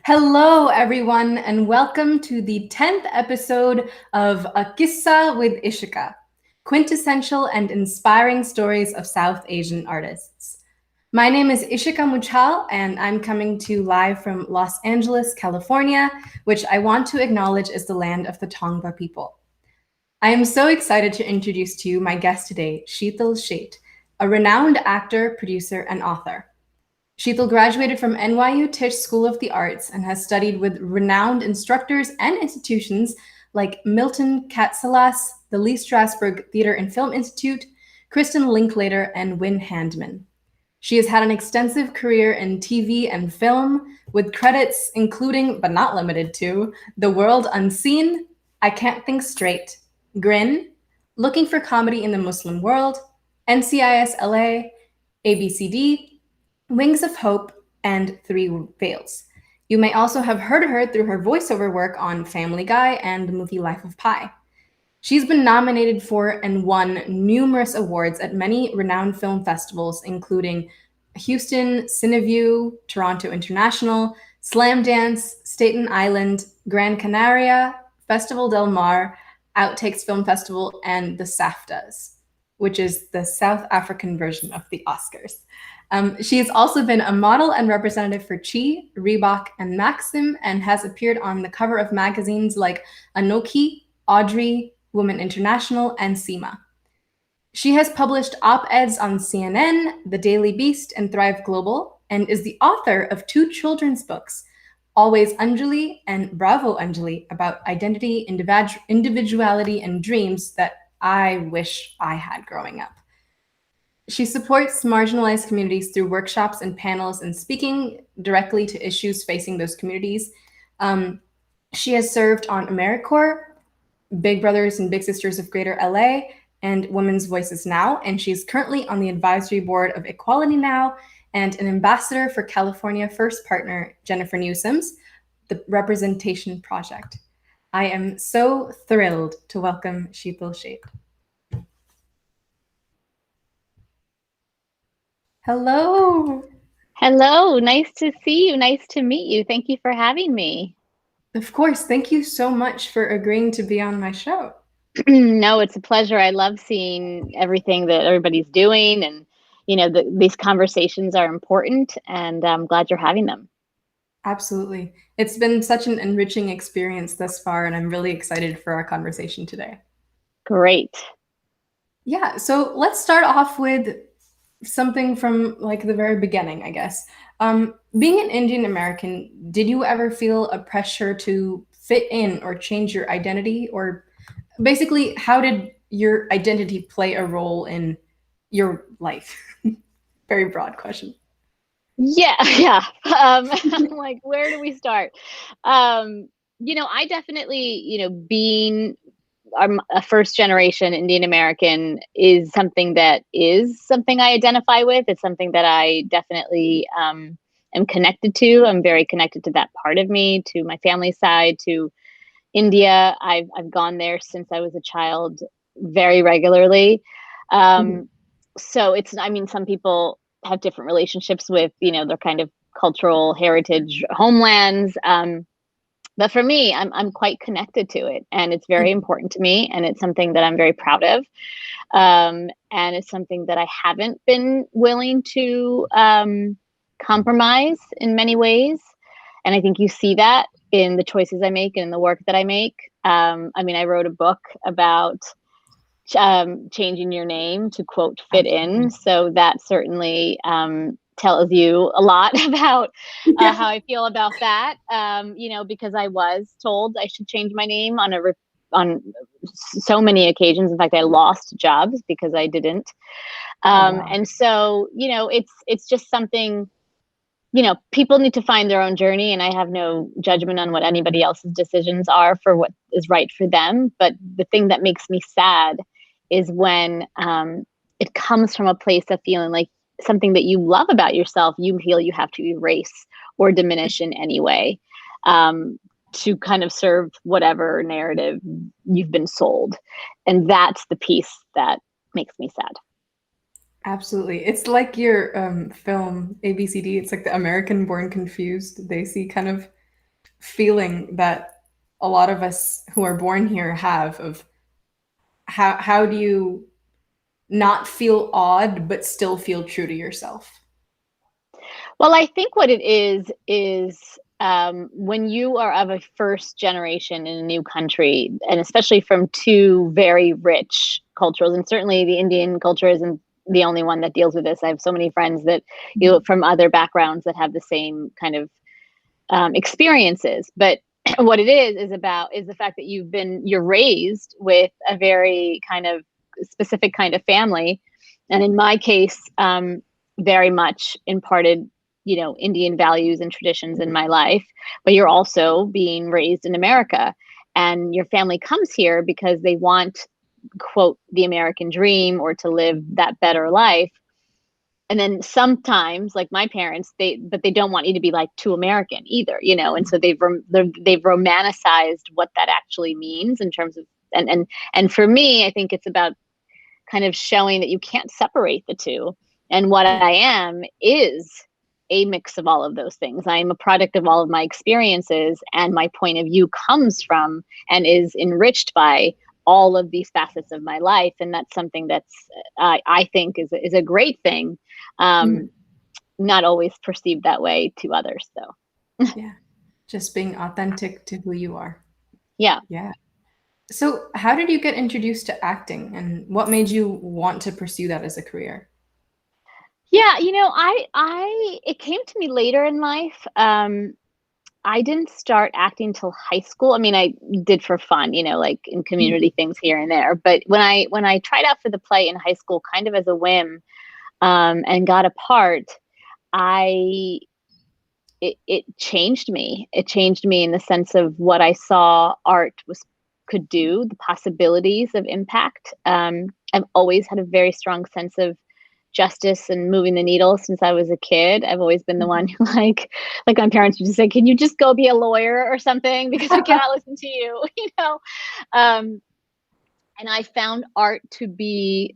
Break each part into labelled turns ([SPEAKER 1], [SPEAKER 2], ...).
[SPEAKER 1] Hello, everyone, and welcome to the 10th episode of A QISSAA with Ishika, quintessential and inspiring stories of South Asian artists. My name is Ishika Muchhal, and I'm coming to you live from Los Angeles, California, which I want to acknowledge is the land of the Tongva people. I am so excited to introduce to you my guest today, Sheetal Sheth, a renowned actor, producer, and author. Sheetal graduated from NYU Tisch School of the Arts and has studied with renowned instructors and institutions like Milton Katselas, the Lee Strasberg Theatre and Film Institute, Kristen Linklater, and Wynne Handman. She has had an extensive career in TV and film, with credits including, but not limited to, The World Unseen, I Can't Think Straight, Grin, Looking for Comedy in the Muslim World, NCIS LA, ABCD, Wings of Hope, and Three Veils. You may also have heard of her through her voiceover work on Family Guy and the movie Life of Pi. She's been nominated for and won numerous awards at many renowned film festivals, including Houston, Cinevue, Toronto International, Slamdance, Staten Island, Gran Canaria, Festival del Mar, Outtakes Film Festival, and the SAFTAs, which is the South African version of the Oscars. She has also been a model and representative for Chi, Reebok, and Maxim, and has appeared on the cover of magazines like Anokhi, Audrey, Women International, and Seema. She has published op-eds on CNN, The Daily Beast, and Thrive Global, and is the author of 2 children's books, Always Anjali and Bravo Anjali, about identity, individuality, and dreams that I wish I had growing up. She supports marginalized communities through workshops and panels and speaking directly to issues facing those communities. She has served on AmeriCorps, Big Brothers and Big Sisters of Greater LA, and Women's Voices Now, and she's currently on the advisory board of Equality Now and an ambassador for California First partner Jennifer Newsom's The Representation Project. I am so thrilled to welcome Sheetal Sheth. Hello.
[SPEAKER 2] Hello, nice to see you. Nice to meet you. Thank you for having me.
[SPEAKER 1] Of course. Thank you so much for agreeing to be on my show.
[SPEAKER 2] No, it's a pleasure. I love seeing everything that everybody's doing, and these conversations are important, and I'm glad you're having them.
[SPEAKER 1] Absolutely. It's been such an enriching experience thus far, and I'm really excited for our conversation today.
[SPEAKER 2] Great.
[SPEAKER 1] Yeah, so let's start off with something from like the very beginning, I guess. Being an Indian American, did you ever feel a pressure to fit in or change your identity? Or basically, how did your identity play a role in your life? Very broad question.
[SPEAKER 2] Yeah. Like, where do we start? I definitely, being a first generation Indian American is something I identify with. It's something that I definitely am connected to. I'm very connected to that part of me, to my family side, to India. I've gone there since I was a child very regularly. So some people have different relationships with, their kind of cultural heritage homelands. But for me, I'm quite connected to it, and it's very important to me, and it's something that I'm very proud of. And it's something that I haven't been willing to compromise in many ways. And I think you see that in the choices I make and in the work that I make. I wrote a book about changing your name to, quote, fit in. So that certainly tells you a lot about how I feel about that. Because I was told I should change my name on so many occasions. In fact, I lost jobs because I didn't. Wow. And so, it's just something, people need to find their own journey, and I have no judgment on what anybody else's decisions are for what is right for them. But the thing that makes me sad is when it comes from a place of feeling like something that you love about yourself, you feel you have to erase or diminish in any way to kind of serve whatever narrative you've been sold. And that's the piece that makes me sad.
[SPEAKER 1] Absolutely. It's like your film ABCD. It's like the American Born Confused. They see kind of feeling that a lot of us who are born here have of how do you not feel odd but still feel true to yourself?
[SPEAKER 2] Well, I think what it is when you are of a first generation in a new country, and especially from two very rich cultures, and certainly the Indian culture isn't the only one that deals with this. I have so many friends that from other backgrounds that have the same kind of experiences. But what it is the fact that you're raised with a very kind of specific kind of family, and in my case, very much imparted, Indian values and traditions in my life. But you're also being raised in America, and your family comes here because they want, quote, the American dream or to live that better life. And then sometimes, like my parents, they don't want you to be like too American either, and so they've romanticized what that actually means in terms of, and for me, I think it's about kind of showing that you can't separate the two. And what I am is a mix of all of those things. I am a product of all of my experiences, and my point of view comes from and is enriched by all of these facets of my life. And that's something that's, I think is a great thing. Not always perceived that way to others, though.
[SPEAKER 1] Yeah. Just being authentic to who you are.
[SPEAKER 2] Yeah.
[SPEAKER 1] Yeah. So how did you get introduced to acting, and what made you want to pursue that as a career?
[SPEAKER 2] Yeah, it came to me later in life. I didn't start acting till high school. I mean, I did for fun, like in community things here and there. But when I tried out for the play in high school, kind of as a whim, and got a part, it changed me. It changed me in the sense of what I saw art could do, the possibilities of impact. I've always had a very strong sense of justice and moving the needle since I was a kid. I've always been the one who like my parents would just say, "Can you just go be a lawyer or something? Because I cannot listen to you," And I found art to be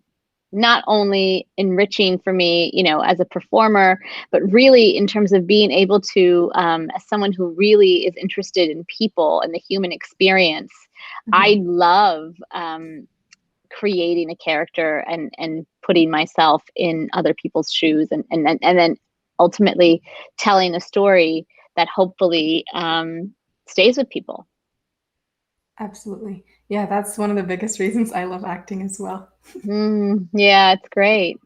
[SPEAKER 2] not only enriching for me, as a performer, but really in terms of being able to, as someone who really is interested in people and the human experience, I love creating a character and putting myself in other people's shoes, and then ultimately telling a story that hopefully stays with people.
[SPEAKER 1] Absolutely. Yeah, that's one of the biggest reasons I love acting as well.
[SPEAKER 2] Yeah, it's great.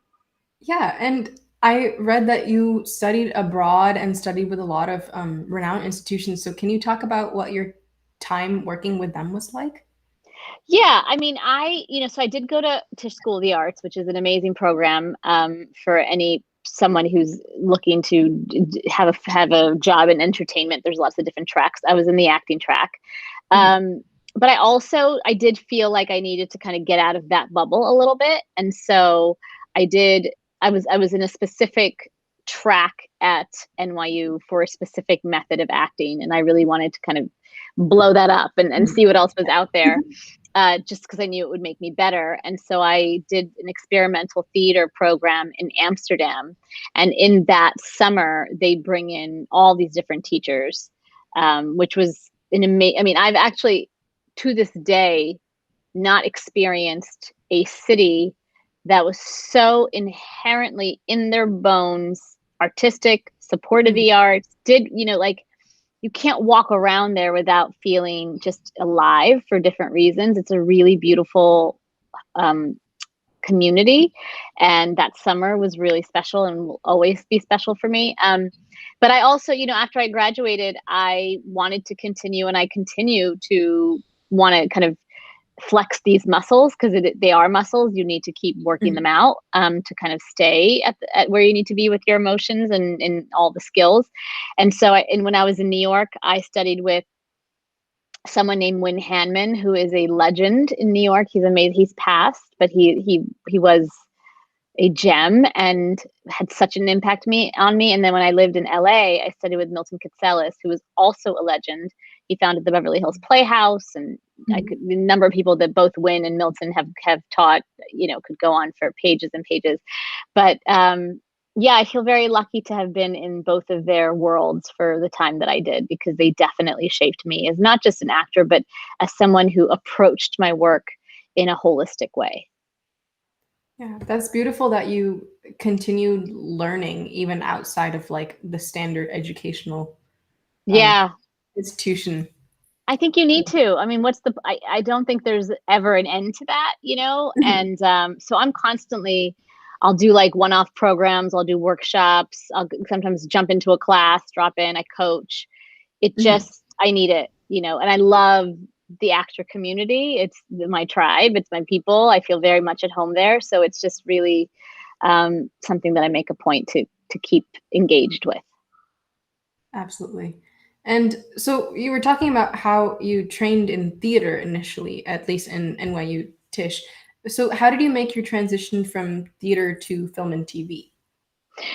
[SPEAKER 1] Yeah, and I read that you studied abroad and studied with a lot of renowned institutions. So can you talk about what your time working with them was like?
[SPEAKER 2] Yeah, I mean, so I did go to Tisch School of the Arts, which is an amazing program for someone who's looking to have a job in entertainment. There's lots of different tracks. I was in the acting track. But I did feel like I needed to kind of get out of that bubble a little bit. And so I was in a specific track at NYU for a specific method of acting. And I really wanted to kind of blow that up and see what else was out there, just because I knew it would make me better. And so I did an experimental theater program in Amsterdam. And in that summer, they bring in all these different teachers, which was I've actually, to this day, not experienced a city that was so inherently in their bones, artistic, supported the arts, you can't walk around there without feeling just alive for different reasons. It's a really beautiful community. And that summer was really special and will always be special for me. But I also, after I graduated, I wanted to continue, and I continue to want to kind of flex these muscles, because they are muscles. You need to keep working them out to kind of stay at where you need to be with your emotions and all the skills. And so when I was in New York, I studied with someone named Win Hanman, who is a legend in New York. He's amazing. He's passed, but he was a gem and had such an impact on me. And then when I lived in LA, I studied with Milton Katselis, who was also a legend. He founded the Beverly Hills Playhouse, and the number of people that both Win and Milton have taught, could go on for pages and pages. But Yeah, I feel very lucky to have been in both of their worlds for the time that I did, because they definitely shaped me as not just an actor, but as someone who approached my work in a holistic way.
[SPEAKER 1] Yeah, that's beautiful that you continued learning even outside of like the standard educational um,
[SPEAKER 2] Yeah,
[SPEAKER 1] institution.
[SPEAKER 2] I think you need to. I mean, I don't think there's ever an end to that, you know?
[SPEAKER 1] Mhm,
[SPEAKER 2] And so I'm constantly, I'll do like one off programs, I'll do workshops, sometimes jump into a class, drop in, I coach. It
[SPEAKER 1] mhm.
[SPEAKER 2] just, I need it, you know? And I love the actor community. It's my tribe, it's my people. I feel very much at home there. So it's just really something that I make a point to keep engaged with.
[SPEAKER 1] Absolutely. And so you were talking about how you trained in theater initially, at least in NYU Tisch. So how did you make your transition from theater to film and TV?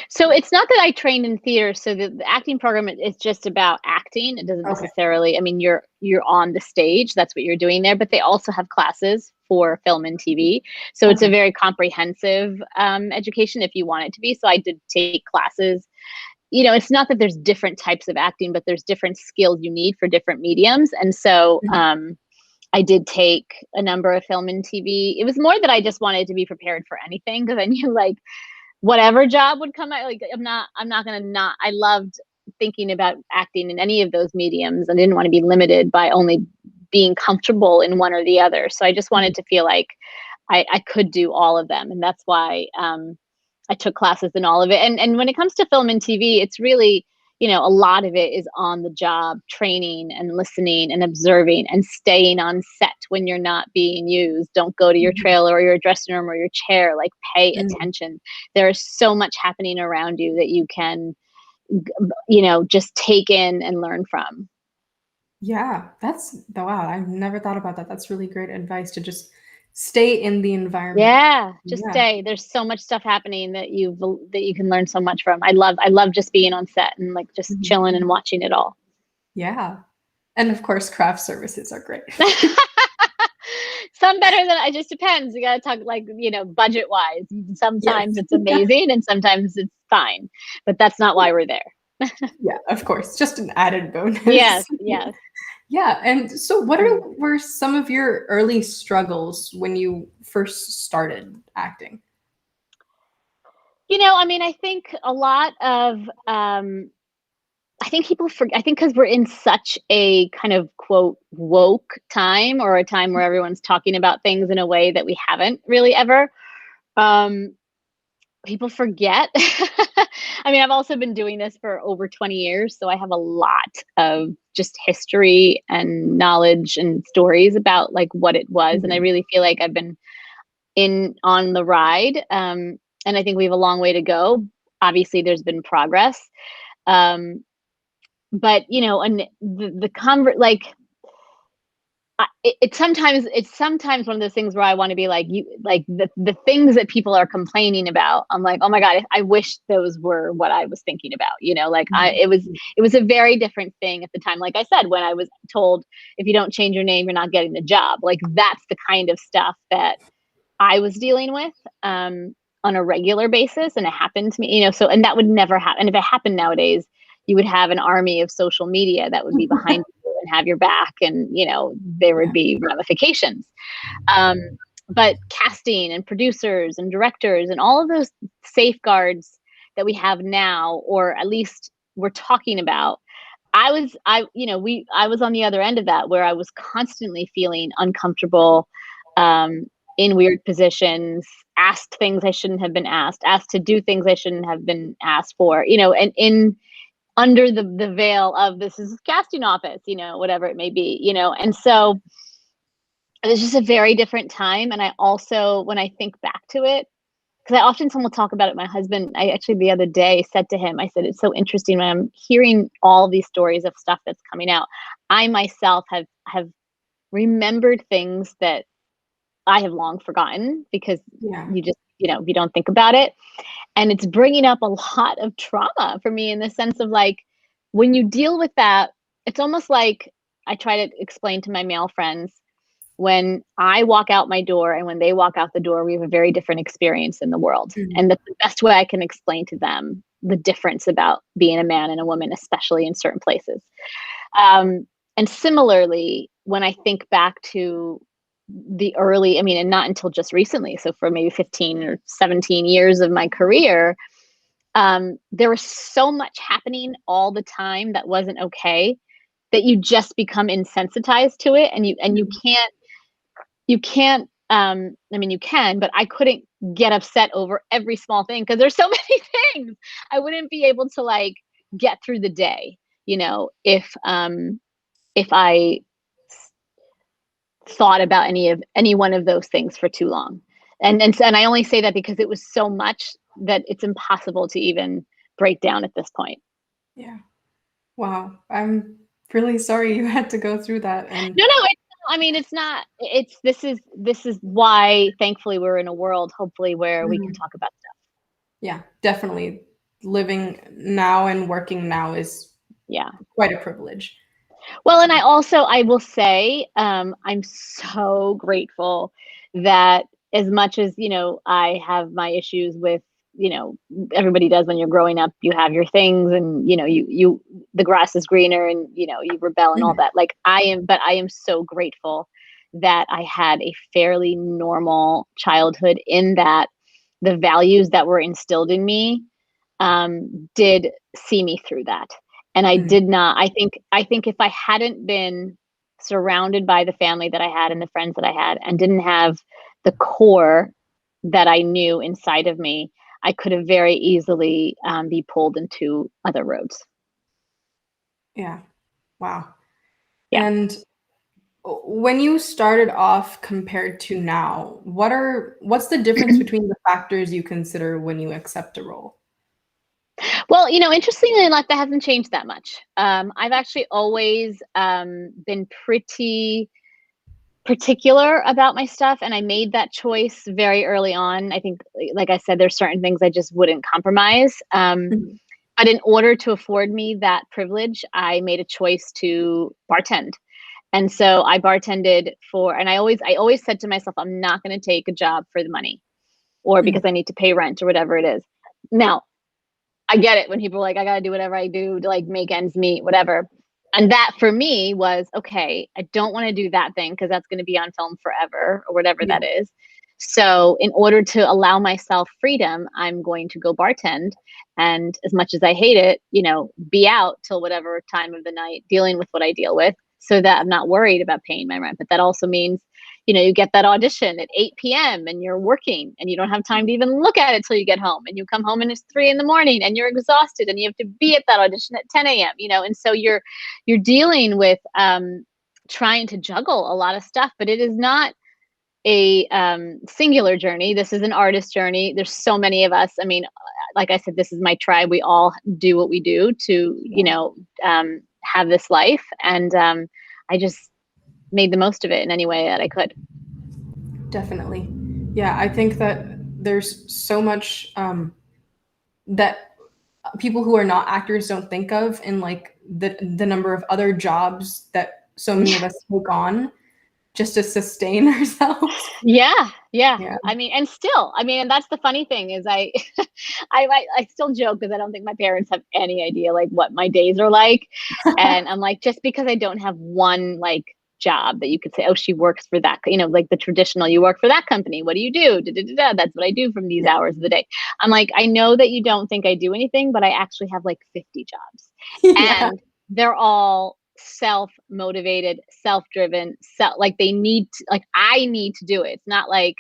[SPEAKER 2] So it's not that I trained in theater. So the acting program is just about acting. It doesn't
[SPEAKER 1] Okay.
[SPEAKER 2] necessarily. I mean, you're on the stage. That's what you're doing there. But they also have classes for film and TV. So it's a
[SPEAKER 1] Okay.
[SPEAKER 2] very comprehensive education if you want it to be. So I did take classes. You know, it's not that there's different types of acting, but there's different skills you need for different mediums. And so
[SPEAKER 1] Mhm.
[SPEAKER 2] I did take a number of film and TV. It was more that I just wanted to be prepared for anything, because I knew like whatever job would come out, like I'm not gonna not. I loved thinking about acting in any of those mediums. I didn't want to be limited by only being comfortable in one or the other. So I just wanted to feel like I could do all of them, and that's why I took classes in all of it. And when it comes to film and TV, it's really, you know, a lot of it is on the job training and listening and observing and staying on set when you're not being used. Don't go to your
[SPEAKER 1] Mhm.
[SPEAKER 2] trailer or your dressing room or your chair. Like, pay
[SPEAKER 1] Mhm.
[SPEAKER 2] attention. There is so much happening around you that you can, you know, just take in and learn from.
[SPEAKER 1] Yeah, wow, I've never thought about that. That's really great advice to just stay in the environment.
[SPEAKER 2] Yeah, just
[SPEAKER 1] Yeah.
[SPEAKER 2] stay. There's so much stuff happening that you can learn so much from. I love just being on set and like just
[SPEAKER 1] Mhm.
[SPEAKER 2] chilling and watching it all.
[SPEAKER 1] Yeah. And of course, craft services are great.
[SPEAKER 2] Some better than it just depends. You gotta talk like, you know, budget wise.
[SPEAKER 1] Yes.
[SPEAKER 2] Sometimes it's amazing and sometimes it's fine, but that's not why we're there.
[SPEAKER 1] Yeah, of course, just an added bonus.
[SPEAKER 2] Yes, yes.
[SPEAKER 1] Yeah, and so
[SPEAKER 2] Mm.
[SPEAKER 1] were some of your early struggles when you first started acting?
[SPEAKER 2] You know, I mean, I think a lot of I think people forget. I think because we're in such a kind of quote woke time, or a time where everyone's talking about things in a way that we haven't really ever. Um, People forget. I mean, I've also been doing this for over 20 years, so I have a lot of just history and knowledge and stories about like what it was, and I
[SPEAKER 1] Mhm.
[SPEAKER 2] really feel like I've been in on the ride. And I think we have a long way to go. Obviously, there's been progress. Um, but you know, and the like it's sometimes one of those things where I want to be like, you like the things that people are complaining about. I'm like, oh my god, I wish those were what I was thinking about. You know, like I
[SPEAKER 1] Mhm.
[SPEAKER 2] it was a very different thing at the time. Like I said, when I was told if you don't change your name, you're not getting the job. Like that's the kind of stuff that I was dealing with on a regular basis, and it happened to me. You know, so and that would never happen. And if it happened nowadays, you would have an army of social media that would be behind you and have your back, and you know there would
[SPEAKER 1] Yeah.
[SPEAKER 2] be ramifications. Um, but casting and producers and directors and all of those safeguards that we have now, or at least we're talking about, I was on the other end of that, where I was constantly feeling uncomfortable, um, in weird positions, asked things I shouldn't have been asked, asked to do things I shouldn't have been asked for, you know, and in under the veil of this is a casting office, you know, whatever it may be, you know. And so it was just a very different time. And I also, when I think back to it, because I often someone will talk about it. My husband, I actually the other day said to him, I said, it's so interesting when I'm hearing all these stories of stuff that's coming out. I myself have remembered things that I have long forgotten, because
[SPEAKER 1] Yeah.
[SPEAKER 2] you just, you know, you don't think about it. And it's bringing up a lot of trauma for me, in the sense of like, when you deal with that, it's almost like I try to explain to my male friends, when I walk out my door and when they walk out the door, we have a very different experience in the world. And that's the best way I can explain to them the difference about being a man and a woman, especially in certain places. And similarly, when I think back to the early, I mean, and not until just recently, so for maybe 15 or 17 years of my career, there was so much happening all the time that wasn't okay that you just become insensitized to it, and you can't I mean, you can, but I couldn't get upset over every small thing because there's so many things. I wouldn't be able to like get through the day, if I thought about any one of those things for too long. And I only say that because it was so much that it's impossible to even break down at this point.
[SPEAKER 1] Yeah. Wow. I'm really sorry you had to go through that. And
[SPEAKER 2] no, I mean, it's not, this is why thankfully we're in a world, hopefully, where we can talk about stuff.
[SPEAKER 1] Yeah, definitely. Living now and working now is quite a privilege.
[SPEAKER 2] Well, and I will say, I'm so grateful that as much as, I have my issues with, everybody does when you're growing up, you have your things and, the grass is greener and, you rebel and all that. Like but I am so grateful that I had a fairly normal childhood in that the values that were instilled in me, did see me through that. And I did not, I think if I hadn't been surrounded by the family that I had and the friends that I had and didn't have the core that I knew inside of me, I could have very easily be pulled into other roads.
[SPEAKER 1] Yeah. Wow.
[SPEAKER 2] Yeah.
[SPEAKER 1] And when you started off compared to now, what's the difference between the factors you consider when you accept a role?
[SPEAKER 2] Well, interestingly enough, that hasn't changed that much. I've actually always been pretty particular about my stuff, and I made that choice very early on. I think, like I said, there's certain things I just wouldn't compromise. But in order to afford me that privilege, I made a choice to bartend. And so I bartended and I always said to myself, I'm not going to take a job for the money or because I need to pay rent or whatever it is. Now, I get it when people are like, I got to do whatever I do to like make ends meet, whatever. And that for me was, okay, I don't want to do that thing because that's going to be on film forever or whatever that is. So in order to allow myself freedom, I'm going to go bartend. And as much as I hate it, be out till whatever time of the night dealing with what I deal with so that I'm not worried about paying my rent. But that also means, you get that audition at 8 p.m. and you're working and you don't have time to even look at it till you get home. And you come home and it's 3 a.m. and you're exhausted and you have to be at that audition at 10 a.m., And so you're dealing with trying to juggle a lot of stuff, but it is not a singular journey. This is an artist journey. There's so many of us. I mean, like I said, this is my tribe. We all do what we do to, have this life. And I just made the most of it in any way that I could.
[SPEAKER 1] Definitely. Yeah, I think that there's so much that people who are not actors don't think of in like the number of other jobs that so many of us take on just to sustain ourselves.
[SPEAKER 2] Yeah. I mean, and that's the funny thing is I still joke because I don't think my parents have any idea like what my days are like. And I'm like, just because I don't have one like job that you could say, oh, she works for that, like the traditional, you work for that company. What do you do? That's what I do from these hours of the day. I'm like, I know that you don't think I do anything, but I actually have like 50 jobs and they're all self-motivated, self-driven, like they need to, like I need to do it. It's not like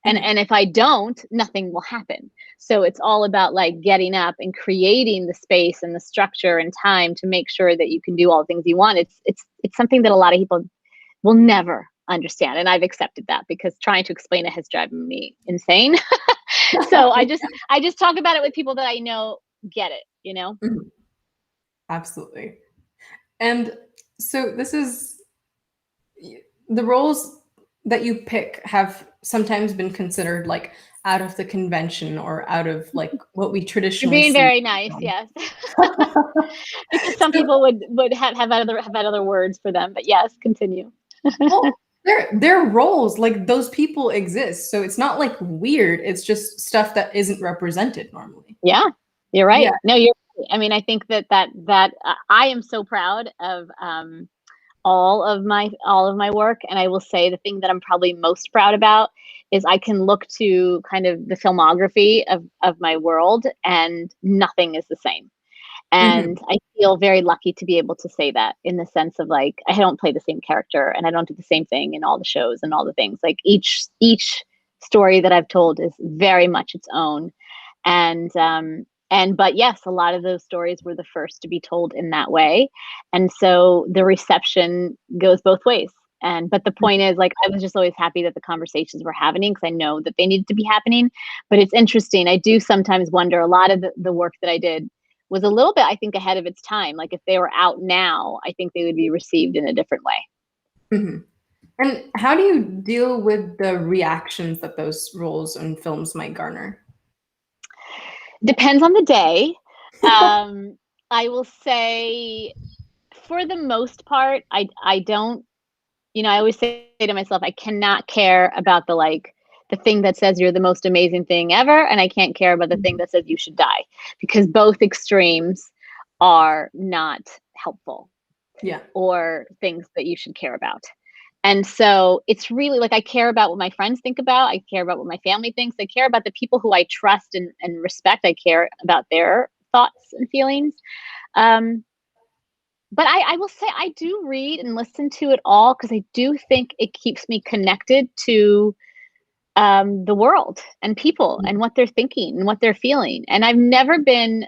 [SPEAKER 2] and if I don't, nothing will happen. So it's all about like getting up and creating the space and the structure and time to make sure that you can do all the things you want. It's something that a lot of people will never understand, and I've accepted that because trying to explain it has driven me insane. So I just talk about it with people that I know get it,
[SPEAKER 1] Absolutely. And so this is the roles that you pick have sometimes been considered like out of the convention or out of like what we traditionally
[SPEAKER 2] You're being
[SPEAKER 1] see.
[SPEAKER 2] very nice, yes. Because some people would have had other words for them, but yes, continue.
[SPEAKER 1] Well, They're roles, like those people exist. So it's not like weird. It's just stuff that isn't represented normally.
[SPEAKER 2] Yeah, you're right.
[SPEAKER 1] Yeah.
[SPEAKER 2] No, you're right. I mean, I think that I am so proud of all of my work, and I will say the thing that I'm probably most proud about is I can look to kind of the filmography of my world, and nothing is the same.
[SPEAKER 1] Mhm.
[SPEAKER 2] And I feel very lucky to be able to say that, in the sense of, like, I don't play the same character and I don't do the same thing in all the shows and all the things. Like, each story that I've told is very much its own. And but yes, a lot of those stories were the first to be told in that way. And so the reception goes both ways. And but the point is, like, I was just always happy that the conversations were happening, because I know that they needed to be happening. But it's interesting. I do sometimes wonder, a lot of the work that I did was a little bit, I think, ahead of its time. Like, if they were out now, I think they would be received in a different way.
[SPEAKER 1] Mhm. And how do you deal with the reactions that those roles and films might garner?
[SPEAKER 2] Depends on the day. I will say, for the most part, I don't, I always say to myself, I cannot care about the thing that says you're the most amazing thing ever, and I can't care about the thing that says you should die, because both extremes are not helpful
[SPEAKER 1] Yeah.
[SPEAKER 2] or things that you should care about. And so it's really like, I care about what my friends think about. I care about what my family thinks. I care about the people who I trust and respect. I care about their thoughts and feelings. Um, but I will say, I do read and listen to it all, because I do think it keeps me connected to the world and people and what they're thinking and what they're feeling. And I've never been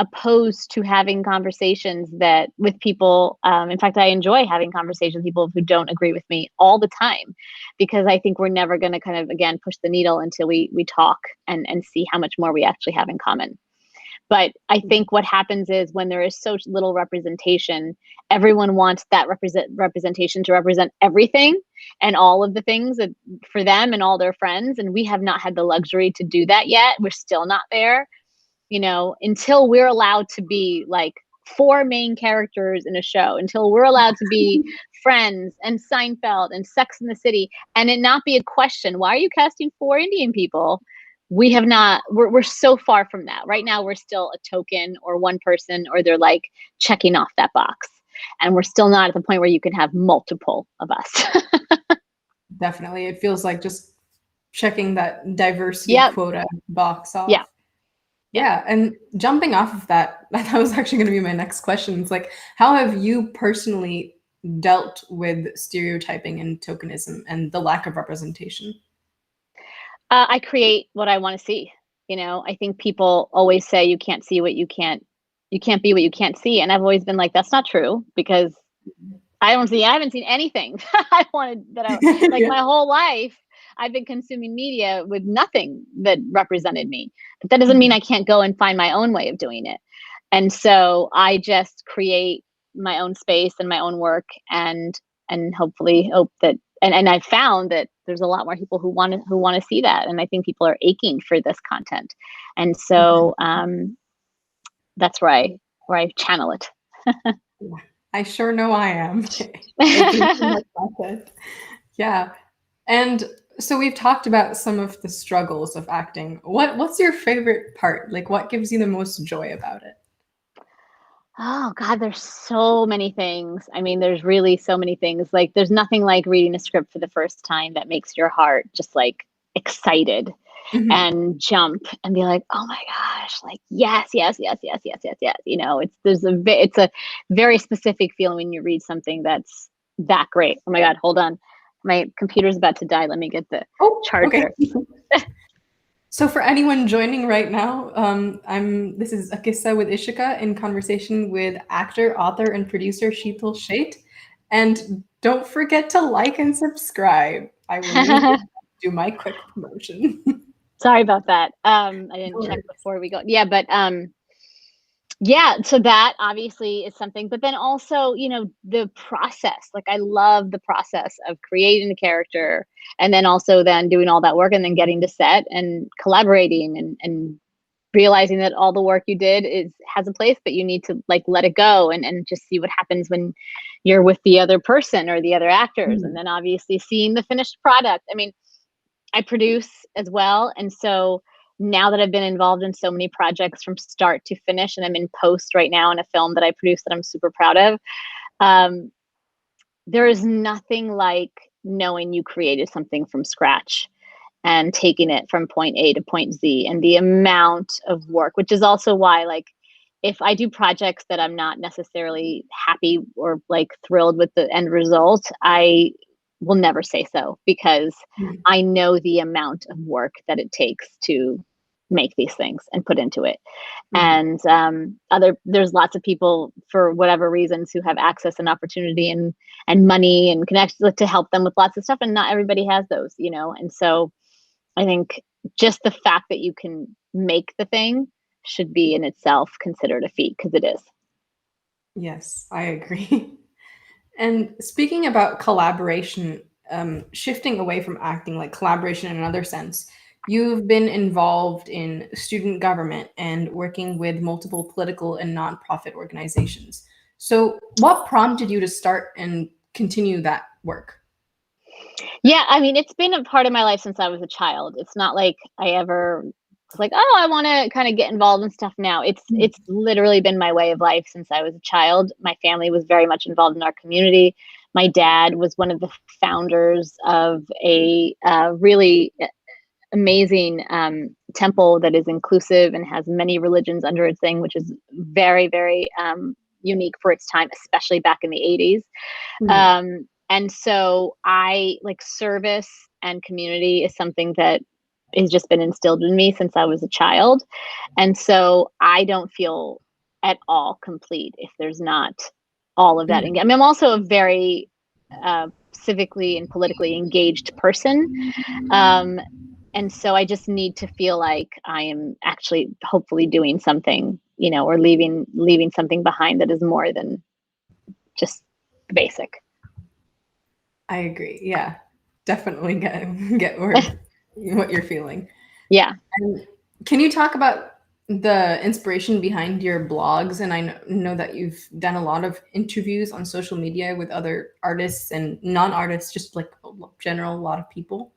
[SPEAKER 2] opposed to having conversations that with people. In fact, I enjoy having conversations with people who don't agree with me all the time, because I think we're never going to kind of, again, push the needle until we talk and see how much more we actually have in common. But I think what happens is, when there is so little representation, everyone wants that representation to represent everything and all of the things that, for them and all their friends. And we have not had the luxury to do that yet. We're still not there, until we're allowed to be like 4 main characters in a show, until we're allowed to be Friends and Seinfeld and Sex in the City, and it not be a question, why are you casting 4 Indian people? We have not, we're so far from that. Right now, we're still a token or one person, or they're like checking off that box. And we're still not at the point where you can have multiple of us.
[SPEAKER 1] Definitely. It feels like just checking that diversity
[SPEAKER 2] Yep.
[SPEAKER 1] quota box off.
[SPEAKER 2] Yeah.
[SPEAKER 1] Yeah, and jumping off of that, that was actually going to be my next question. It's like, how have you personally dealt with stereotyping and tokenism and the lack of representation?
[SPEAKER 2] I create what I want to see. I think people always say you can't see what you can't be what you can't see. And I've always been like, that's not true, because I haven't seen anything that I wanted, like,
[SPEAKER 1] Yeah.
[SPEAKER 2] my whole life. I've been consuming media with nothing that represented me, but that doesn't mean I can't go and find my own way of doing it. And so I just create my own space and my own work, and hopefully hope that, and I've found that there's a lot more people who want to see that. And I think people are aching for this content. And so that's where I channel it.
[SPEAKER 1] I sure know I am. It brings so much content. Yeah. And so we've talked about some of the struggles of acting. What's your favorite part? Like, what gives you the most joy about it?
[SPEAKER 2] Oh God, there's so many things. I mean, there's really so many things. Like, there's nothing like reading a script for the first time that makes your heart just like excited
[SPEAKER 1] Mhm.
[SPEAKER 2] and jump and be like, oh my gosh, like, yes, yes, yes, yes, yes, yes, yes. It's a very specific feeling when you read something that's that great. Oh my God, hold on. My computer's about to die. Let me get the
[SPEAKER 1] Oh, okay.
[SPEAKER 2] charger.
[SPEAKER 1] So for anyone joining right now, this is A QISSAA with Ishika, in conversation with actor, author, and producer Sheetal Sheth. And don't forget to like and subscribe. I will need to do my quick promotion.
[SPEAKER 2] Sorry about that. I didn't check before we go. Yeah, but yeah, so that obviously is something, but then also, the process. Like, I love the process of creating the character, and then also then doing all that work, and then getting to set and collaborating and realizing that all the work you did has a place, but you need to like let it go and just see what happens when you're with the other person or the other actors. And then obviously seeing the finished product. I mean, I produce as well. And so now that I've been involved in so many projects from start to finish, and I'm in post right now in a film that I produced that I'm super proud of, there is nothing like knowing you created something from scratch and taking it from point A to point Z, and the amount of work, which is also why, like, if I do projects that I'm not necessarily happy or like thrilled with the end result, I will never say so, because I know the amount of work that it takes to make these things and put into it. And there's lots of people, for whatever reasons, who have access and opportunity and money and connections to help them with lots of stuff, and not everybody has those, you know. And so I think just the fact that you can make the thing should be in itself considered a feat, because it is.
[SPEAKER 1] Yes, I agree. And speaking about collaboration, shifting away from acting, like collaboration in another sense, you've been involved in student government and working with multiple political and nonprofit organizations. So, what prompted you to start and continue that work?
[SPEAKER 2] Yeah, I mean, it's been a part of my life since I was a child. It's not like I ever was like, oh, I want to kind of get involved in stuff now. It's literally been my way of life since I was a child. My family was very much involved in our community. My dad was one of the founders of a really amazing temple that is inclusive and has many religions under its thing, which is very, very unique for its time, especially back in the 80s. And so I like service and community is something that has just been instilled in me since I was a child. And so I don't feel at all complete if there's not all of that. I mean, I'm also a very civically and politically engaged person. And so I just need to feel like I am actually hopefully doing something, you know, or leaving something behind that is more than just basic.
[SPEAKER 1] I agree. Yeah, definitely get what you're feeling.
[SPEAKER 2] Yeah.
[SPEAKER 1] And can you talk about the inspiration behind your blogs? And I know that you've done a lot of interviews on social media with other artists and non-artists, just like general, a lot of people.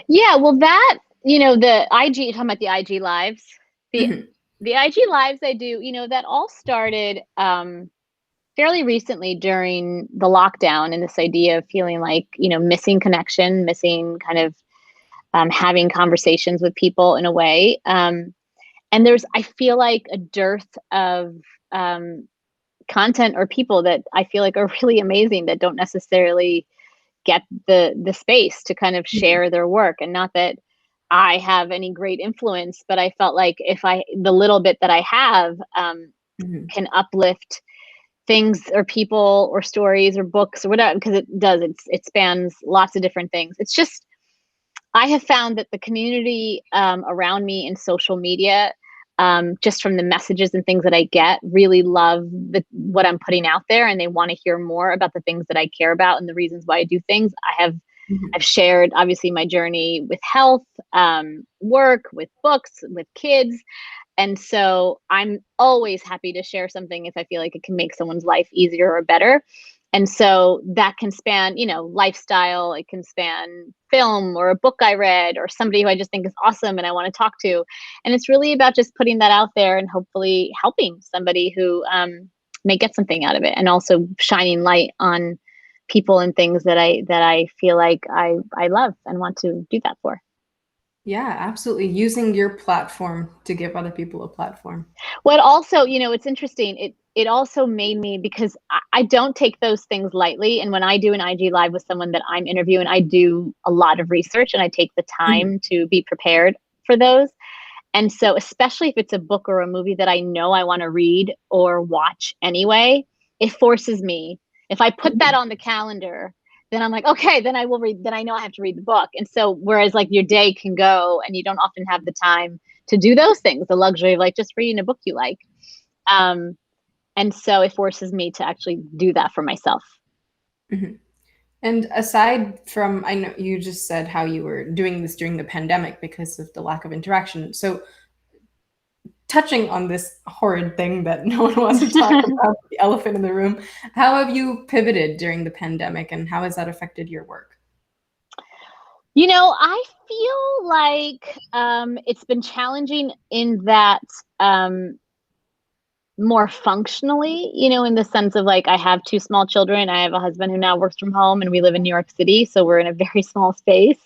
[SPEAKER 2] Yeah, well, that, you know, the IG, you're talking about the IG lives. The
[SPEAKER 1] Mhm.
[SPEAKER 2] the IG lives I do, you know, that all started fairly recently during the lockdown, and this idea of feeling like, you know, missing connection, missing kind of having conversations with people in a way. And I feel like a dearth of content or people that I feel like are really amazing that don't necessarily get the space to kind of share their work. And not that I have any great influence, but I felt like if the little bit that I have can uplift things or people or stories or books or whatever, because it spans lots of different things. It's just, I have found that the community around me in social media, just from the messages and things that I get, really love what I'm putting out there, and they want to hear more about the things that I care about and the reasons why I do things. I've shared obviously my journey with health, work, with books, with kids. And so I'm always happy to share something if I feel like it can make someone's life easier or better. And so that can span, you know, lifestyle, it can span film or a book I read or somebody who I just think is awesome and I want to talk to. And it's really about just putting that out there and hopefully helping somebody who may get something out of it, and also shining light on people and things that I feel like I love and want to do that for.
[SPEAKER 1] Yeah, absolutely. Using your platform to give other people a platform.
[SPEAKER 2] Well, also, you know, it's interesting. It also made me, because I don't take those things lightly. And when I do an IG live with someone that I'm interviewing, I do a lot of research and I take the time to be prepared for those. And so, especially if it's a book or a movie that I know I want to read or watch anyway, it forces me. If I put that on the calendar, then I'm like, okay, then I will read, then I know I have to read the book. And so, whereas like your day can go and you don't often have the time to do those things, the luxury of like just reading a book you like. Um, and so it forces me to actually do that for myself.
[SPEAKER 1] And aside from, I know you just said how you were doing this during the pandemic because of the lack of interaction. So touching on this horrid thing that no one wants to talk about, the elephant in the room, how have you pivoted during the pandemic and how has that affected your work?
[SPEAKER 2] I feel like it's been challenging in that more functionally, in the sense of like I have two small children. I have a husband who now works from home and we live in New York City. So we're in a very small space.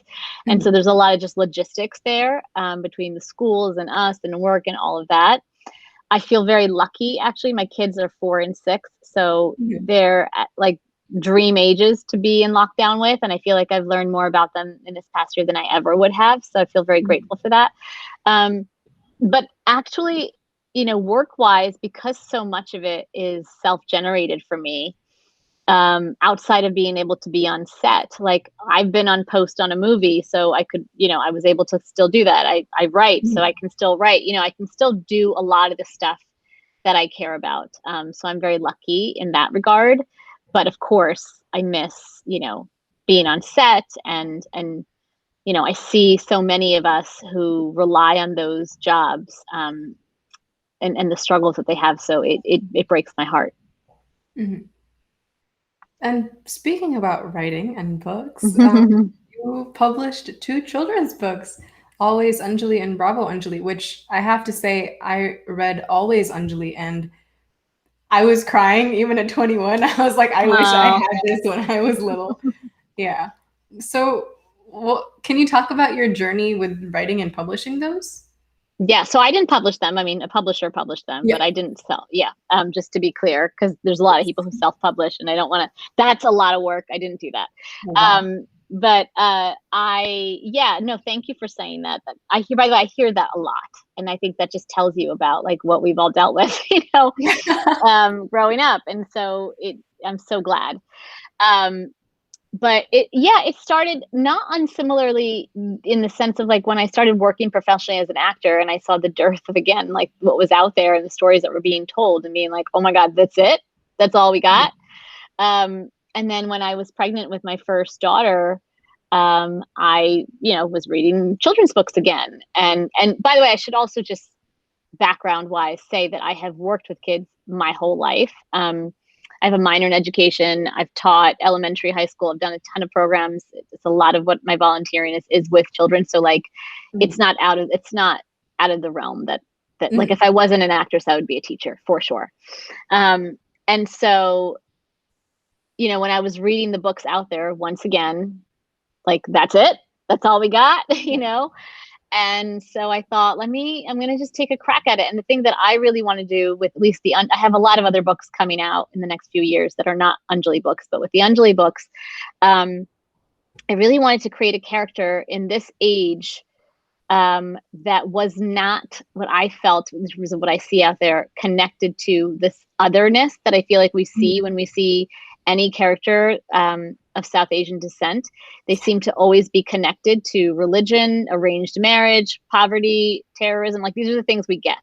[SPEAKER 2] And so there's a lot of just logistics there between the schools and us and work and all of that. I feel very lucky. Actually, my kids are 4 and 6. So they're at like dream ages to be in lockdown with. And I feel like I've learned more about them in this past year than I ever would have. So I feel very grateful for that. But actually, work-wise, because so much of it is self-generated for me, outside of being able to be on set, like I've been on post on a movie, so I could, I was able to still do that. I write, so I can still write, I can still do a lot of the stuff that I care about. So I'm very lucky in that regard. But of course, I miss, being on set and I see so many of us who rely on those jobs and the struggles that they have. So it breaks my heart.
[SPEAKER 1] And speaking about writing and books, you published 2 children's books, Always Anjali and Bravo Anjali, which I have to say, I read Always Anjali and I was crying even at 21. I was like, I wish I had this when I was little. Yeah. So can you talk about your journey with writing and publishing those?
[SPEAKER 2] Yeah, so I didn't publish them. I mean, a publisher published them, but I didn't sell. Yeah, just to be clear, because there's a lot of people who self-publish, and I don't want to. That's a lot of work. I didn't do that. But no, thank you for saying that. I hear, by the way, I hear that a lot, and I think that just tells you about like what we've all dealt with, growing up, and so I'm so glad. But it started not unsimilarly in the sense of like when I started working professionally as an actor and I saw the dearth of, again, like what was out there and the stories that were being told and being like, oh my God, that's it. That's all we got. And then when I was pregnant with my first daughter, I, was reading children's books again. And by the way, I should also just background wise say that I have worked with kids my whole life. I have a minor in education. I've taught elementary, high school. I've done a ton of programs. It's a lot of what my volunteering is with children. So like, it's not out of the realm that like, if I wasn't an actress, I would be a teacher for sure. And so, when I was reading the books out there, once again, like, that's it. That's all we got, And so I thought, I'm going to just take a crack at it. And the thing that I really want to do with at least I have a lot of other books coming out in the next few years that are not Anjali books, but with the Anjali books, I really wanted to create a character in this age that was not what I felt in terms of what I see out there connected to this otherness that I feel like we see when we see any character of South Asian descent. They seem to always be connected to religion, arranged marriage, poverty, terrorism. Like, these are the things we get.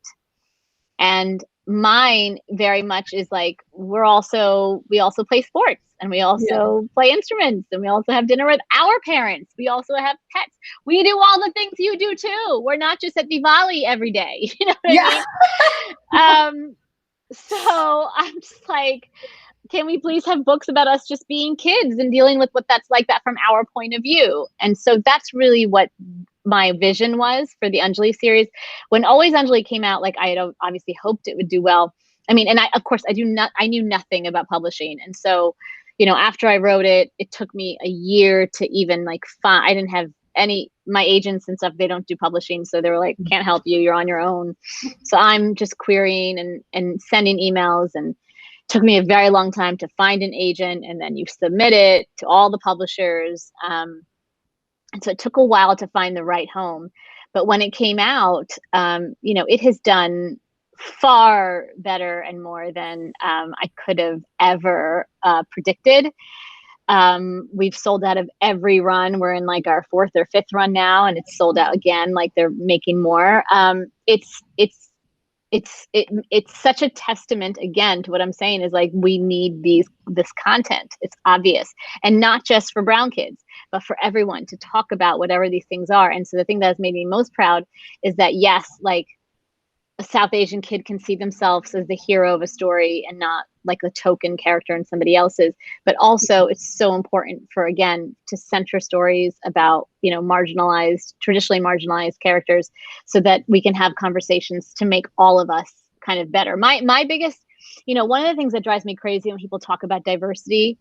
[SPEAKER 2] And mine very much is like, we also play sports and we also play instruments and we also have dinner with our parents. We also have pets. We do all the things you do too. We're not just at Diwali every day. You know what I mean? So I'm just like, can we please have books about us just being kids and dealing with what that's like that from our point of view? And so that's really what my vision was for the Anjali series. When Always Anjali came out, like I had obviously hoped it would do well. I mean, and I knew nothing about publishing. And so, after I wrote it, it took me a year to even like I didn't have my agents and stuff, they don't do publishing. So they were like, can't help you, you're on your own. So I'm just querying and sending emails, and took me a very long time to find an agent, and then you submit it to all the publishers. And so it took a while to find the right home. But when it came out, it has done far better and more than I could have ever predicted. We've sold out of every run. We're in like our 4th or 5th run now, and it's sold out again. Like, they're making more. It's such a testament again to what I'm saying is like, we need this content. It's obvious, and not just for brown kids, but for everyone to talk about whatever these things are. And so the thing that has made me most proud is that, yes, like a South Asian kid can see themselves as the hero of a story and not like a token character in somebody else's. But also it's so important for, again, to center stories about, you know, marginalized, traditionally marginalized characters, so that we can have conversations to make all of us kind of better. My biggest, you know, one of the things that drives me crazy when people talk about diversity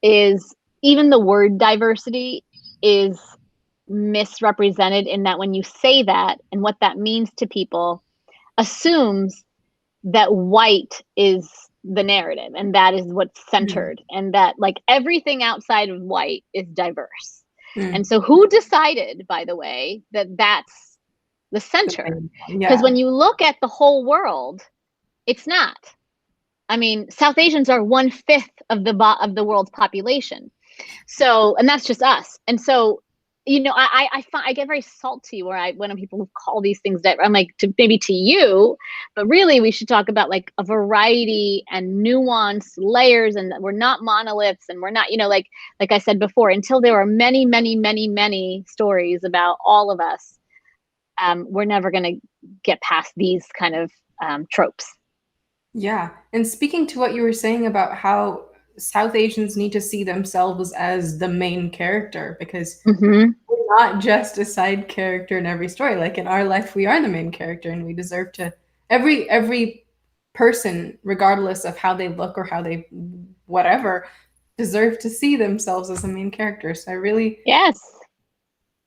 [SPEAKER 2] is even the word diversity is misrepresented, in that when you say that and what that means to people assumes that white is the narrative and that is what's centered, and that like everything outside of white is diverse. And so who decided, by the way, that that's the center? Because when you look at the whole world, it's not. I mean, South Asians are 1/5 of the world's population. So, and that's just us. And so, you know, I get very salty when people call these things that I'm like, maybe to you, but really we should talk about like a variety and nuance layers, and we're not monoliths, and we're not, you know, like I said before, until there are many, many, many, many stories about all of us, we're never going to get past these kind of tropes.
[SPEAKER 1] Yeah. And speaking to what you were saying about how South Asians need to see themselves as the main character, because we're not just a side character in every story. Like in our life, we are the main character, and we deserve to, every person, regardless of how they look or how they whatever, deserve to see themselves as the main character. So I really,
[SPEAKER 2] yes.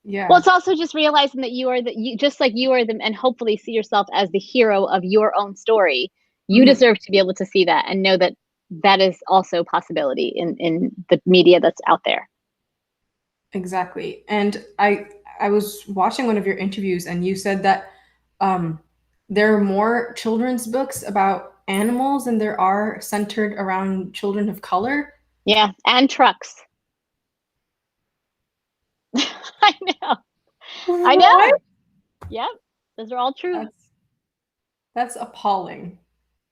[SPEAKER 1] yeah.
[SPEAKER 2] Well, it's also just realizing that just like you are the, and hopefully see yourself as the hero of your own story. You deserve to be able to see that and know that that is also a possibility in the media that's out there.
[SPEAKER 1] Exactly. And I was watching one of your interviews, and you said that there are more children's books about animals than there are centered around children of color.
[SPEAKER 2] Yeah, and trucks. I know. I know.
[SPEAKER 1] What?
[SPEAKER 2] Yep. Those are all true.
[SPEAKER 1] That's appalling.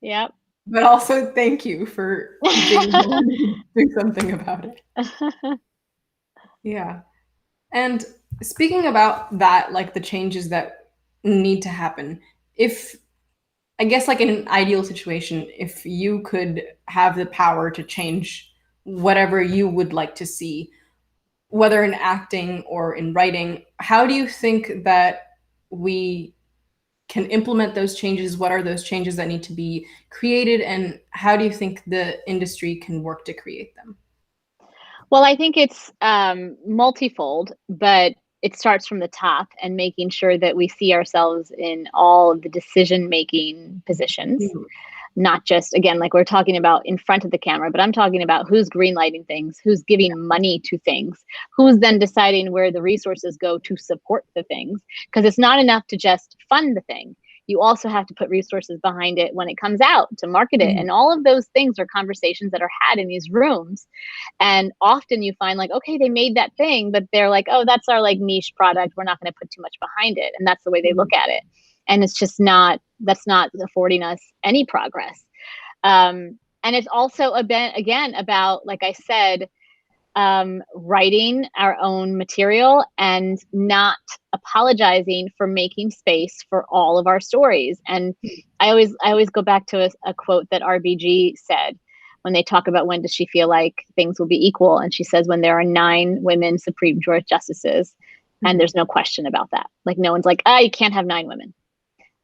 [SPEAKER 2] Yep.
[SPEAKER 1] But also thank you for being willing to do something about it. Yeah. And speaking about that, like the changes that need to happen, if I guess like in an ideal situation, if you could have the power to change whatever you would like to see, whether in acting or in writing, how do you think that we can implement those changes? What are those changes that need to be created? And how do you think the industry can work to create them?
[SPEAKER 2] Well, I think it's multifold, but it starts from the top and making sure that we see ourselves in all of the decision-making positions, not just, again, like we're talking about in front of the camera, but I'm talking about who's greenlighting things, who's giving money to things, who's then deciding where the resources go to support the things. Because it's not enough to just fund the thing. You also have to put resources behind it when it comes out to market it. And all of those things are conversations that are had in these rooms. And often you find like, okay, they made that thing, but they're like, oh, that's our like niche product. We're not going to put too much behind it. And that's the way they look at it. And it's just not, that's not affording us any progress. And it's also again about, like I said, writing our own material and not apologizing for making space for all of our stories. And I always go back to a quote that RBG said when they talk about when does she feel like things will be equal. And she says, when there are 9 women Supreme Court justices, and there's no question about that. Like no one's like, you can't have 9 women.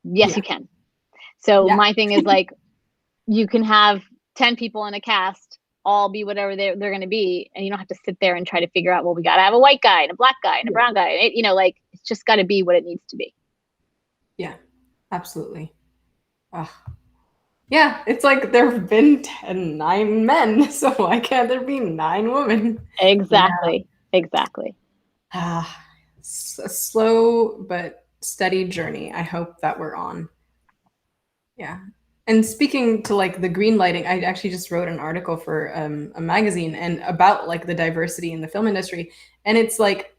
[SPEAKER 2] Yes, you can. So my thing is like, you can have 10 people in a cast, all be whatever they're going to be. And you don't have to sit there and try to figure out, well, we got to have a white guy and a black guy and a brown guy. It, you know, like it's just got to be what it needs to be.
[SPEAKER 1] Yeah, absolutely. Yeah, it's like there have been 9 men, so why can't there be 9 women?
[SPEAKER 2] Exactly. Exactly.
[SPEAKER 1] It's a slow but steady journey. I hope that we're on. Yeah. And speaking to like the green lighting, I actually just wrote an article for a magazine and about like the diversity in the film industry. And it's like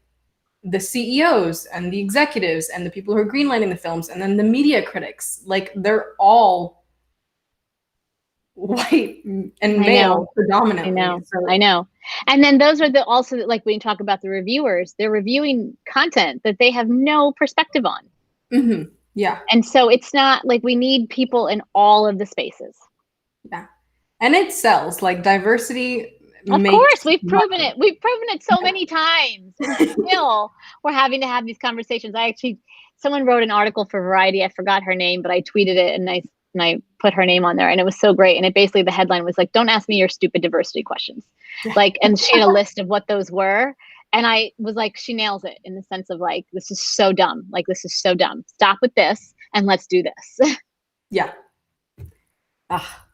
[SPEAKER 1] the CEOs and the executives and the people who are greenlighting the films and then the media critics, like they're all white and male predominantly.
[SPEAKER 2] I know. And then those are also like when you talk about the reviewers, they're reviewing content that they have no perspective on.
[SPEAKER 1] Yeah.
[SPEAKER 2] And so it's not like we need people in all of the spaces.
[SPEAKER 1] Yeah. And it sells. Like diversity
[SPEAKER 2] Of
[SPEAKER 1] makes
[SPEAKER 2] course, we've proven
[SPEAKER 1] money.
[SPEAKER 2] it. We've proven it so many times. And still, we're having to have these conversations. Someone wrote an article for Variety. I forgot her name, but I tweeted it and I put her name on there, and it was so great. And it basically, the headline was like, "Don't ask me your stupid diversity questions."
[SPEAKER 1] Yeah.
[SPEAKER 2] Like, and she had a list of what those were. And I was like, she nails it in the sense of like, this is so dumb. Like, this is so dumb. Stop with this and let's do this.
[SPEAKER 1] Yeah. Ah.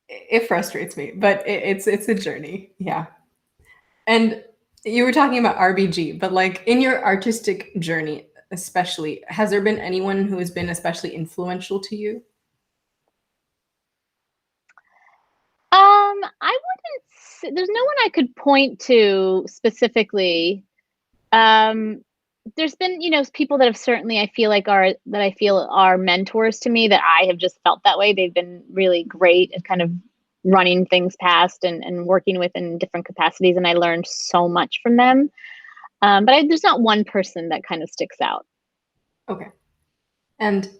[SPEAKER 1] It frustrates me, but it's a journey. Yeah. And you were talking about RBG, but like in your artistic journey, especially, has there been anyone who has been especially influential to you?
[SPEAKER 2] I wouldn't say, there's no one I could point to specifically. There's been, people that have certainly, I feel are mentors to me, that I have just felt that way. They've been really great at kind of running things past and working with in different capacities. And I learned so much from them. But there's not one person that kind of sticks out.
[SPEAKER 1] Okay. And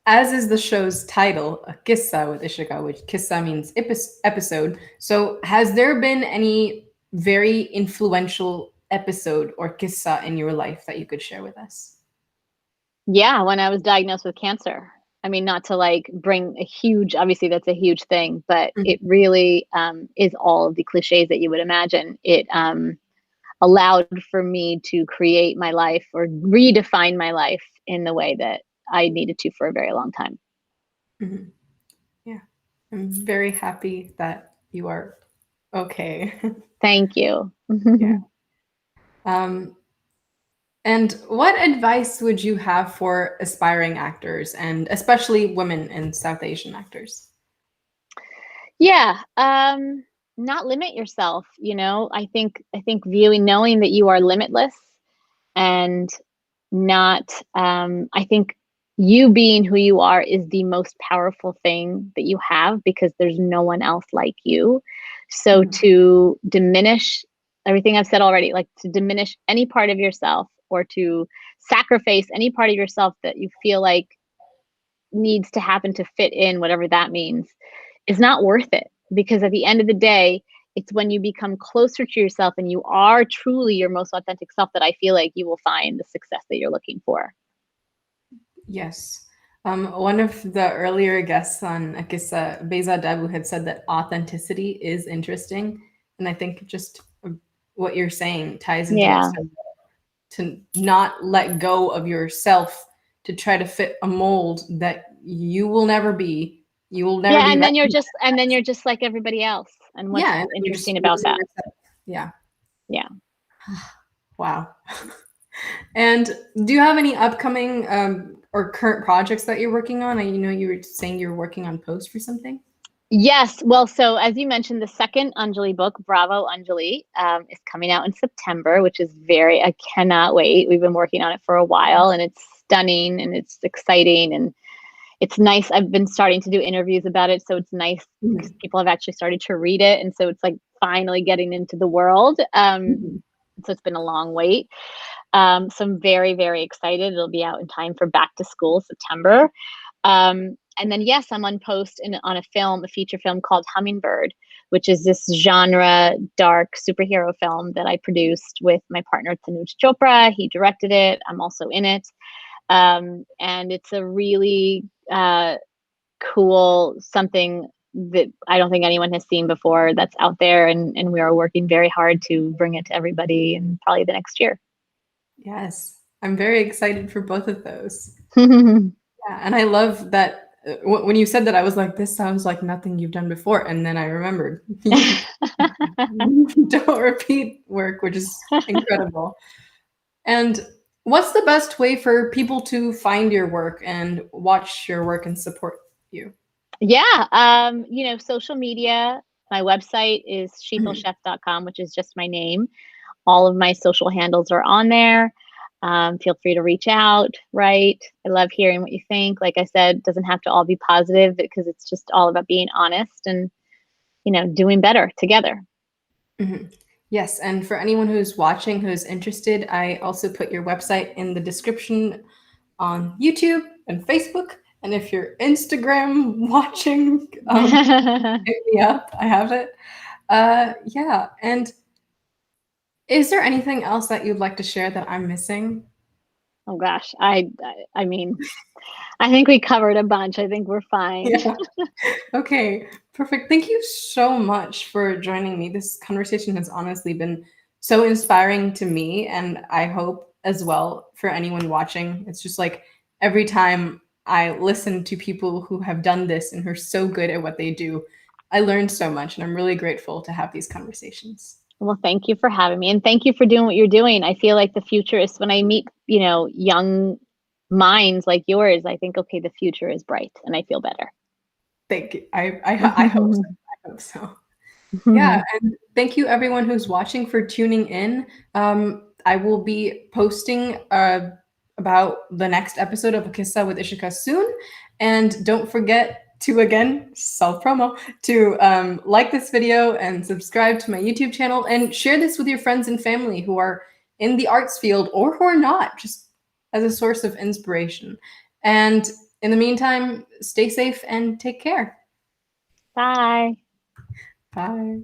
[SPEAKER 1] as is the show's title, A QISSAA with Ishika, which QISSAA means episode. So has there been any very influential episode or QISSAA in your life that you could share with us?
[SPEAKER 2] Yeah, when I was diagnosed with cancer. I mean, not to like bring a huge, obviously that's a huge thing, but it really is all of the cliches that you would imagine. It allowed for me to create my life or redefine my life in the way that I needed to for a very long time.
[SPEAKER 1] Mm-hmm. Yeah. I'm very happy that you are okay.
[SPEAKER 2] Thank you.
[SPEAKER 1] Yeah. And what advice would you have for aspiring actors, and especially women and South Asian actors?
[SPEAKER 2] Yeah. Not limit yourself, I think knowing that you are limitless, and not, I think you being who you are is the most powerful thing that you have, because there's no one else like you. So to diminish everything I've said already, like to diminish any part of yourself or to sacrifice any part of yourself that you feel like needs to happen to fit in, whatever that means, is not worth it. Because at the end of the day, it's when you become closer to yourself and you are truly your most authentic self that I feel like you will find the success that you're looking for.
[SPEAKER 1] Yes. One of the earlier guests on A QISSAA, Beza Dabu, had said that authenticity is interesting. And I think just what you're saying ties into it. So to not let go of yourself to try to fit a mold that you will never be. You will never be.
[SPEAKER 2] And then you're just like everybody else. And what's interesting about that?
[SPEAKER 1] Yeah.
[SPEAKER 2] Yeah.
[SPEAKER 1] Wow. And do you have any upcoming or current projects that you're working on? You were saying you're working on post for something.
[SPEAKER 2] Yes. Well, so as you mentioned, the second Anjali book, Bravo Anjali, is coming out in September, which is I cannot wait. We've been working on it for a while, and it's stunning and it's exciting and it's nice. I've been starting to do interviews about it. So it's nice because people have actually started to read it. And so it's like finally getting into the world. So it's been a long wait. So I'm very, very excited. It'll be out in time for back to school, September. And then, yes, I'm on post on a feature film called Hummingbird, which is this genre dark superhero film that I produced with my partner, Tanuj Chopra. He directed it. I'm also in it. And it's a really cool, something that I don't think anyone has seen before that's out there. And we are working very hard to bring it to everybody in probably the next year.
[SPEAKER 1] Yes, I'm very excited for both of those. Yeah, and I love that when you said that, I was like, this sounds like nothing you've done before. And then I remembered don't repeat work, which is incredible. And what's the best way for people to find your work and watch your work and support you?
[SPEAKER 2] Yeah. Social media. My website is sheetalsheth.com, which is just my name. All of my social handles are on there. Feel free to reach out, right? I love hearing what you think. Like I said, it doesn't have to all be positive, because it's just all about being honest and, doing better together.
[SPEAKER 1] Yes, and for anyone who's watching who's interested, I also put your website in the description on YouTube and Facebook. And if you're Instagram watching, hit me up. I have it. Yeah. And is there anything else that you'd like to share that I'm missing?
[SPEAKER 2] Oh gosh, I mean, I think we covered a bunch. I think we're fine.
[SPEAKER 1] Yeah. Okay, perfect. Thank you so much for joining me. This conversation has honestly been so inspiring to me, and I hope as well for anyone watching. It's just like every time I listen to people who have done this and who are so good at what they do, I learned so much, and I'm really grateful to have these conversations.
[SPEAKER 2] Well, thank you for having me, and thank you for doing what you're doing. I feel like the future is when I meet, young minds like yours, I think, okay, the future is bright, and I feel better.
[SPEAKER 1] Thank you. I hope so. I hope so. Yeah, and thank you everyone who's watching for tuning in. I will be posting about the next episode of A QISSAA with Ishika soon. And don't forget to, again, self-promo, to like this video and subscribe to my YouTube channel and share this with your friends and family who are in the arts field or who are not, just as a source of inspiration. And in the meantime, stay safe and take care.
[SPEAKER 2] Bye.
[SPEAKER 1] Bye.